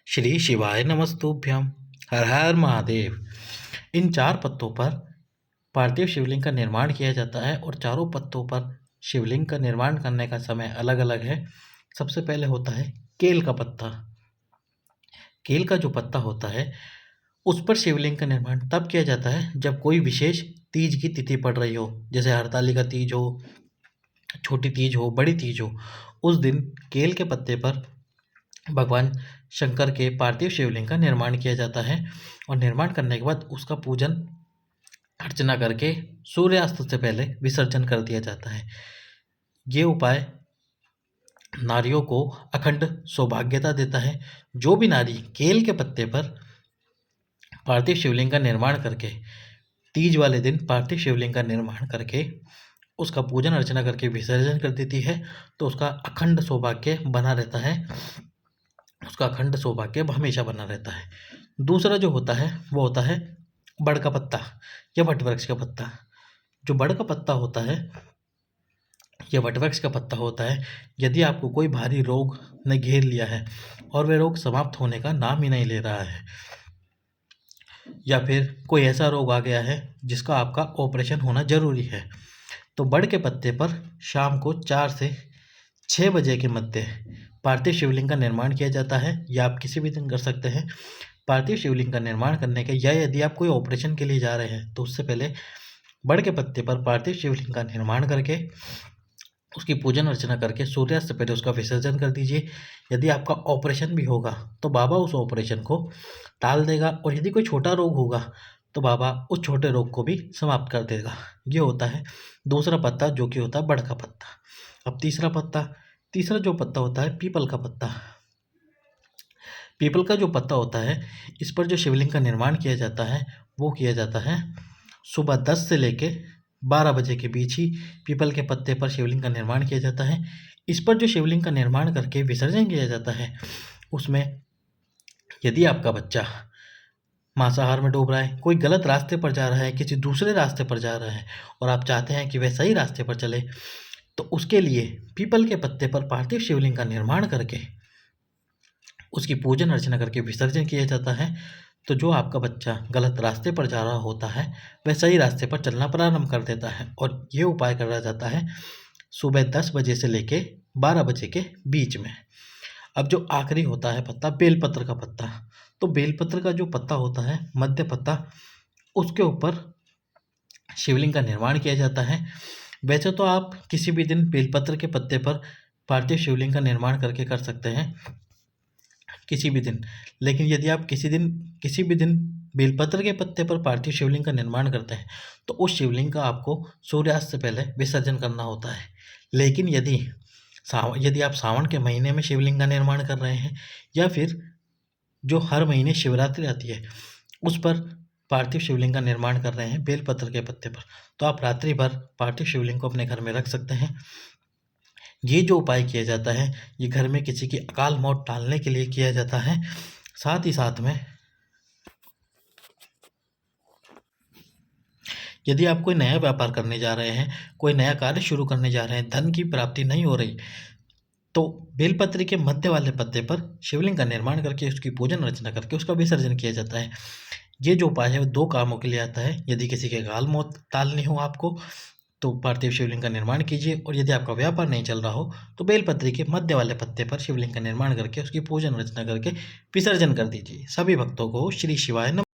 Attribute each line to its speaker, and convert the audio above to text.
Speaker 1: श्री शिवाय नमस्तुभ्यम। हर हर महादेव। इन 4 पत्तों पर पार्थिव शिवलिंग का निर्माण किया जाता है और चारों पत्तों पर शिवलिंग का निर्माण करने का समय अलग अलग है। सबसे पहले होता है केल का पत्ता। केल का जो पत्ता होता है उस पर शिवलिंग का निर्माण तब किया जाता है जब कोई विशेष तीज की तिथि पड़ रही हो, जैसे हरतालिका तीज हो, छोटी तीज हो, बड़ी तीज हो। उस दिन केल के पत्ते पर भगवान शंकर के पार्थिव शिवलिंग का निर्माण किया जाता है और निर्माण करने के बाद उसका पूजन अर्चना करके सूर्यास्त से पहले विसर्जन कर दिया जाता है। ये उपाय नारियों को अखंड सौभाग्यता देता है। जो भी नारी केल के पत्ते पर पार्थिव शिवलिंग का निर्माण करके तीज वाले दिन पार्थिव शिवलिंग का निर्माण करके उसका पूजन अर्चना करके विसर्जन कर देती है तो उसका अखंड सौभाग्य बना रहता है। उसका अखंड सौभाग्य हमेशा बना रहता है। दूसरा जो होता है वो होता है बड़ का पत्ता या वटवृक्ष का पत्ता। जो बड़ का पत्ता होता है या वटवृक्ष का पत्ता होता है, यदि आपको कोई भारी रोग ने घेर लिया है और वह रोग समाप्त होने का नाम ही नहीं ले रहा है, या फिर कोई ऐसा रोग आ गया है जिसका आपका ऑपरेशन होना जरूरी है, तो बड़ के पत्ते पर शाम को 4 से 6 बजे के मध्य पार्थिव शिवलिंग का निर्माण किया जाता है। या आप किसी भी दिन कर सकते हैं। पार्थिव शिवलिंग का निर्माण करने के या यदि आप कोई ऑपरेशन के लिए जा रहे हैं तो उससे पहले बड़ के पत्ते पर पार्थिव शिवलिंग का निर्माण करके उसकी पूजन अर्चना करके सूर्यास्त से पहले उसका विसर्जन कर दीजिए। यदि आपका ऑपरेशन भी होगा तो बाबा उस ऑपरेशन को टाल देगा, और यदि कोई छोटा रोग होगा तो बाबा उस छोटे रोग को भी समाप्त कर देगा। ये होता है दूसरा पत्ता, जो कि होता है बड़ का पत्ता। अब तीसरा जो पत्ता होता है पीपल का पत्ता। पीपल का जो पत्ता होता है इस पर जो शिवलिंग का निर्माण किया जाता है वो किया जाता है सुबह 10 से लेके 12 बजे के बीच ही पीपल के पत्ते पर शिवलिंग का निर्माण किया जाता है। इस पर जो शिवलिंग का निर्माण करके विसर्जन किया जाता है उसमें यदि आपका बच्चा मांसाहार में डूब रहा है, कोई गलत रास्ते पर जा रहा है, किसी दूसरे रास्ते पर जा रहा है और आप चाहते हैं कि वह सही रास्ते पर चले, तो उसके लिए पीपल के पत्ते पर पार्थिव शिवलिंग का निर्माण करके उसकी पूजन अर्चना करके विसर्जन किया जाता है। तो जो आपका बच्चा गलत रास्ते पर जा रहा होता है वह सही रास्ते पर चलना प्रारंभ कर देता है। और ये उपाय करा जाता है सुबह 10 बजे से लेके 12 बजे के बीच में। अब जो आखिरी होता है पत्ता बेलपत्र का पत्ता। तो बेलपत्र का जो पत्ता होता है मध्य पत्ता, उसके ऊपर शिवलिंग का निर्माण किया जाता है। वैसे तो आप किसी भी दिन बेलपत्र के पत्ते पर पार्थिव शिवलिंग का निर्माण करके कर सकते हैं, किसी भी दिन। लेकिन यदि आप किसी भी दिन बेलपत्र के पत्ते पर पार्थिव शिवलिंग का निर्माण करते हैं तो उस शिवलिंग का आपको सूर्यास्त से पहले विसर्जन करना होता है। लेकिन यदि आप सावन के महीने में शिवलिंग का निर्माण कर रहे हैं या फिर जो हर महीने शिवरात्रि आती है उस पर पार्थिव शिवलिंग का निर्माण कर रहे हैं बेलपत्र के पत्ते पर, तो आप रात्रि भर पार्थिव शिवलिंग को अपने घर में रख सकते हैं। ये जो उपाय किया जाता है ये घर में किसी की अकाल मौत टालने के लिए किया जाता है। साथ ही साथ में यदि आप कोई नया व्यापार करने जा रहे हैं, कोई नया कार्य शुरू करने जा रहे हैं, धन की प्राप्ति नहीं हो रही, तो बेलपत्र के मध्य वाले पत्ते पर शिवलिंग का निर्माण करके उसकी पूजन अर्चना करके उसका विसर्जन किया जाता है। ये जो उपाय है वो 2 कामों के लिए आता है। यदि किसी के अकाल मौत टालनी हो आपको तो पार्थिव शिवलिंग का निर्माण कीजिए, और यदि आपका व्यापार नहीं चल रहा हो तो बेलपत्री के मध्य वाले पत्ते पर शिवलिंग का निर्माण करके उसकी पूजन अर्चना करके विसर्जन कर दीजिए। सभी भक्तों को श्री शिवाय नमः।